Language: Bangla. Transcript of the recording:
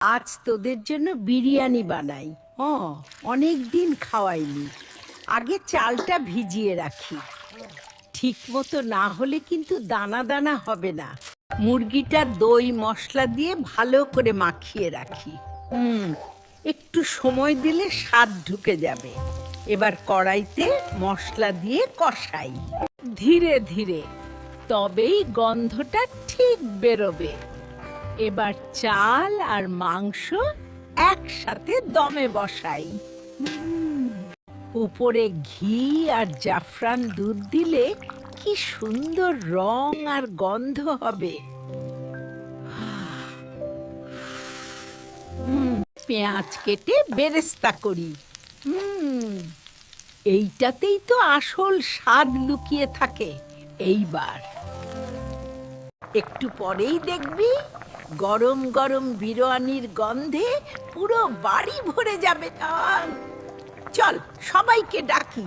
আজ তোদের জন্য বিরিয়ানি বানাই। অনেক দিন খাওয়াইনি। আগে চালটা ভিজিয়ে রাখি। ঠিক মতো না হলে কিন্তু দানা দানা হবে না। মুরগিটা দই মশলা দিয়ে ভালো করে মাখিয়ে রাখি। একটু সময় দিলে স্বাদ ঢুকে যাবে। এবার কড়াইতে মশলা দিয়ে কষাই ধীরে ধীরে, তবেই গন্ধটা ঠিক বেরোবে। এবার চাল আর মাংস একসাথে দমে বসাই। উপরে ঘি আর জাফরান দুধ দিলে কি সুন্দর রং আর গন্ধ হবে। পেঁয়াজ কেটে বেরেস্তা করি। এইটাতেই তো আসল স্বাদ লুকিয়ে থাকে। এইবার একটু পরেই দেখবি গরম গরম বিরিয়ানির গন্ধে পুরো বাড়ি ভরে যাবে। চল সবাইকে ডাকি।